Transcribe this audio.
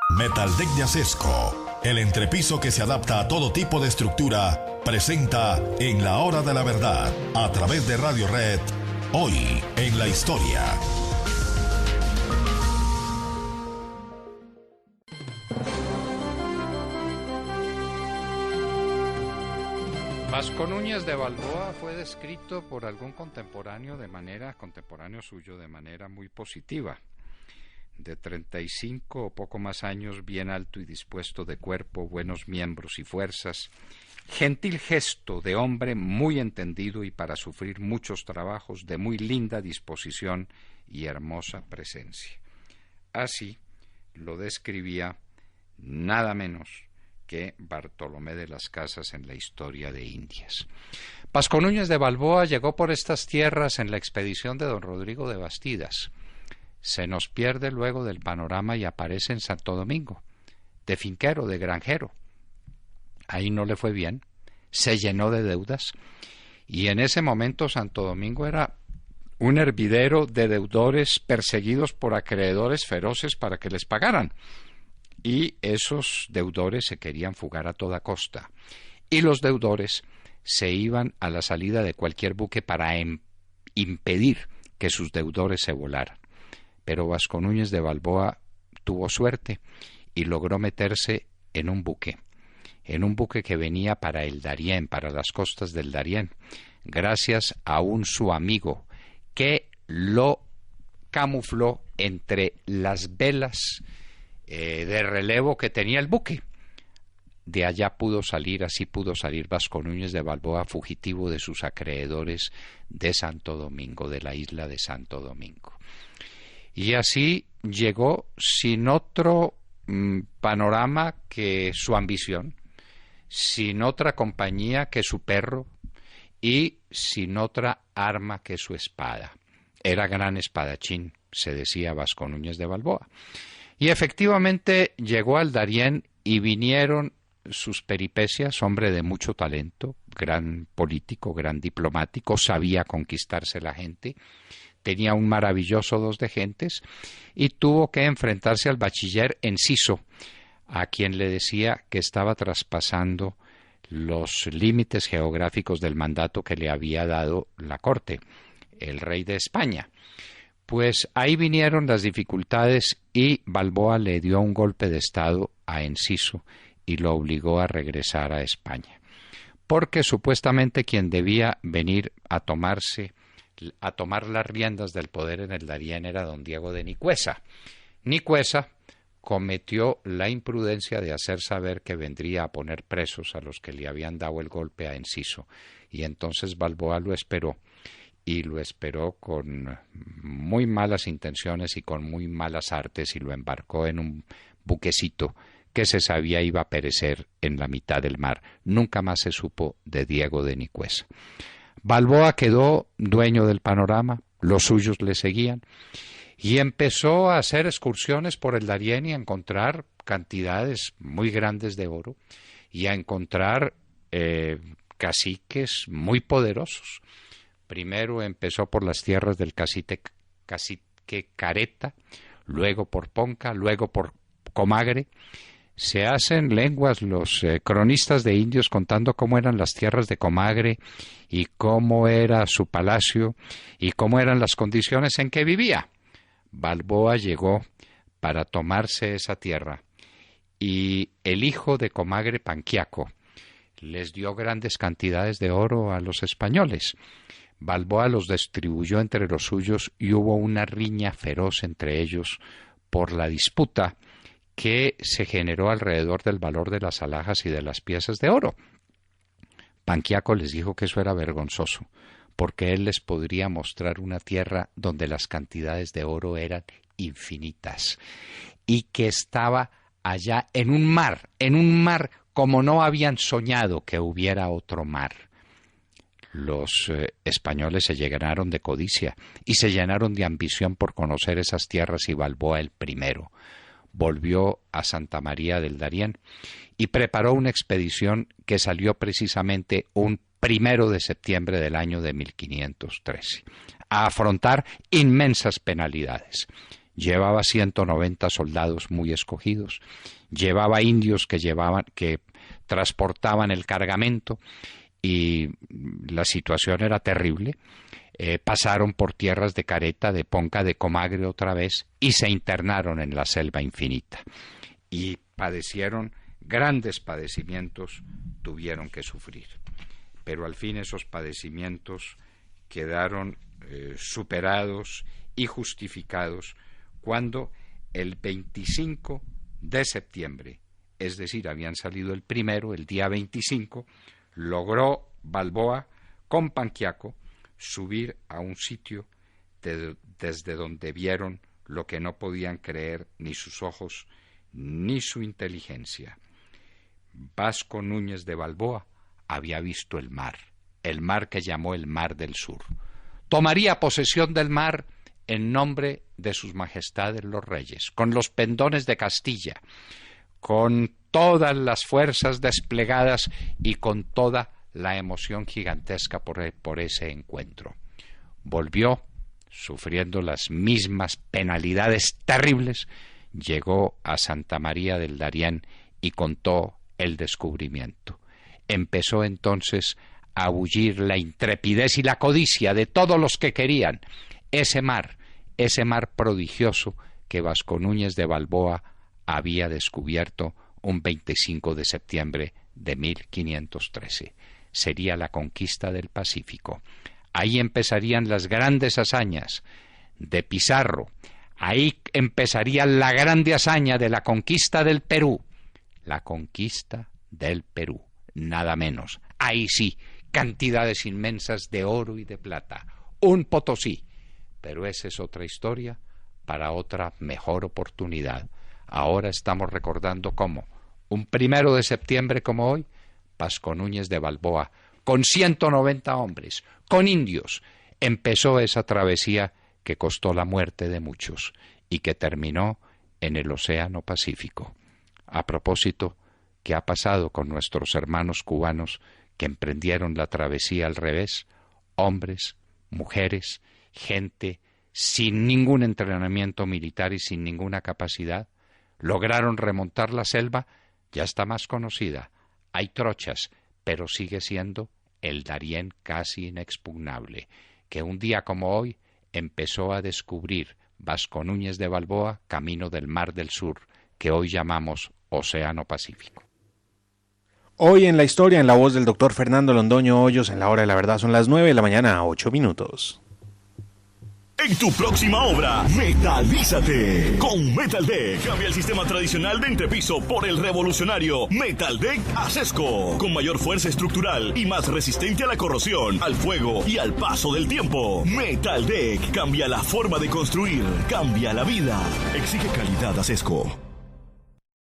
Metaldeck de Acesco, el entrepiso que se adapta a todo tipo de estructura, presenta En la Hora de la Verdad, a través de Radio Red, hoy en la historia. Vasco Núñez de Balboa fue descrito por algún contemporáneo suyo de manera muy positiva. De 35 o poco más años, bien alto y dispuesto de cuerpo, buenos miembros y fuerzas, gentil gesto de hombre muy entendido y para sufrir muchos trabajos, de muy linda disposición y hermosa presencia. Así lo describía nada menos que Bartolomé de las Casas en la Historia de Indias. Vasco Núñez de Balboa llegó por estas tierras en la expedición de don Rodrigo de Bastidas. Se nos pierde luego del panorama y aparece en Santo Domingo, de finquero, de granjero. Ahí no le fue bien, se llenó de deudas, y en ese momento Santo Domingo era un hervidero de deudores perseguidos por acreedores feroces para que les pagaran. Y esos deudores se querían fugar a toda costa. Y los deudores se iban a la salida de cualquier buque para impedir que sus deudores se volaran. Pero Vasco Núñez de Balboa tuvo suerte y logró meterse en un buque que venía para el Darién, para las costas del Darién, gracias a su amigo que lo camufló entre las velas de relevo que tenía el buque. De allá así pudo salir Vasco Núñez de Balboa fugitivo de sus acreedores de Santo Domingo, de la isla de Santo Domingo. Y así llegó sin otro panorama que su ambición, sin otra compañía que su perro y sin otra arma que su espada. Era gran espadachín, se decía Vasco Núñez de Balboa. Y efectivamente llegó al Darién y vinieron sus peripecias, hombre de mucho talento, gran político, gran diplomático, sabía conquistarse la gente, tenía un maravilloso dos de gentes y tuvo que enfrentarse al bachiller Enciso, a quien le decía que estaba traspasando los límites geográficos del mandato que le había dado la corte, el rey de España. Pues ahí vinieron las dificultades y Balboa le dio un golpe de estado a Enciso y lo obligó a regresar a España, porque supuestamente quien debía venir a tomar las riendas del poder en el Darién era don Diego de Nicuesa. Nicuesa cometió la imprudencia de hacer saber que vendría a poner presos a los que le habían dado el golpe a Enciso, y entonces Balboa lo esperó. Y lo esperó con muy malas intenciones y con muy malas artes y lo embarcó en un buquecito que se sabía iba a perecer en la mitad del mar. Nunca más se supo de Diego de Nicuesa. Balboa quedó dueño del panorama, los suyos le seguían y empezó a hacer excursiones por el Darién y a encontrar cantidades muy grandes de oro y a encontrar caciques muy poderosos. Primero empezó por las tierras del cacique Careta, luego por Ponca, luego por Comagre. Se hacen lenguas los cronistas de indios contando cómo eran las tierras de Comagre y cómo era su palacio y cómo eran las condiciones en que vivía. Balboa llegó para tomarse esa tierra y el hijo de Comagre, Panquiaco, les dio grandes cantidades de oro a los españoles. Balboa los distribuyó entre los suyos y hubo una riña feroz entre ellos por la disputa que se generó alrededor del valor de las alhajas y de las piezas de oro. Panquiaco les dijo que eso era vergonzoso, porque él les podría mostrar una tierra donde las cantidades de oro eran infinitas y que estaba allá en un mar como no habían soñado que hubiera otro mar. Los españoles se llenaron de codicia y se llenaron de ambición por conocer esas tierras y Balboa el primero volvió a Santa María del Darién y preparó una expedición que salió precisamente un 1 de septiembre del año de 1513 a afrontar inmensas penalidades. llevaba 190 soldados muy escogidos, llevaba indios que transportaban el cargamento, y la situación era terrible. Pasaron por tierras de Careta, de Ponca, de Comagre otra vez, y se internaron en la selva infinita. Y padecieron grandes padecimientos, tuvieron que sufrir. Pero al fin esos padecimientos quedaron superados y justificados cuando el 25 de septiembre, es decir, habían salido el primero, el día 25, logró Balboa con Panquiaco subir a un sitio desde donde vieron lo que no podían creer ni sus ojos ni su inteligencia. Vasco Núñez de Balboa había visto el mar que llamó el Mar del Sur. Tomaría posesión del mar en nombre de sus majestades los reyes, con los pendones de Castilla, con todas las fuerzas desplegadas y con toda la emoción gigantesca por ese encuentro. Volvió, sufriendo las mismas penalidades terribles, llegó a Santa María del Darién y contó el descubrimiento. Empezó entonces a bullir la intrepidez y la codicia de todos los que querían ese mar prodigioso que Vasco Núñez de Balboa había descubierto un 25 de septiembre de 1513. Sería la conquista del Pacífico. Ahí empezarían las grandes hazañas de Pizarro. Ahí empezaría la grande hazaña de la conquista del Perú. La conquista del Perú, nada menos. Ahí sí, cantidades inmensas de oro y de plata. Un Potosí. Pero esa es otra historia para otra mejor oportunidad. Ahora estamos recordando cómo, un 1 de septiembre como hoy, Vasco Núñez de Balboa, con 190 hombres, con indios, empezó esa travesía que costó la muerte de muchos y que terminó en el Océano Pacífico. A propósito, ¿qué ha pasado con nuestros hermanos cubanos que emprendieron la travesía al revés? Hombres, mujeres, gente sin ningún entrenamiento militar y sin ninguna capacidad, lograron remontar la selva. Ya está más conocida. Hay trochas, pero sigue siendo el Darién casi inexpugnable, que un día como hoy empezó a descubrir Vasco Núñez de Balboa camino del Mar del Sur, que hoy llamamos Océano Pacífico. Hoy en la historia, en la voz del doctor Fernando Londoño Hoyos, en la hora de la verdad, son las 9 de la mañana, 8 minutos. En tu próxima obra, metalízate. Con Metal Deck, cambia el sistema tradicional de entrepiso por el revolucionario Metal Deck Acesco. Con mayor fuerza estructural y más resistente a la corrosión, al fuego y al paso del tiempo. Metal Deck cambia la forma de construir, cambia la vida. Exige calidad Acesco.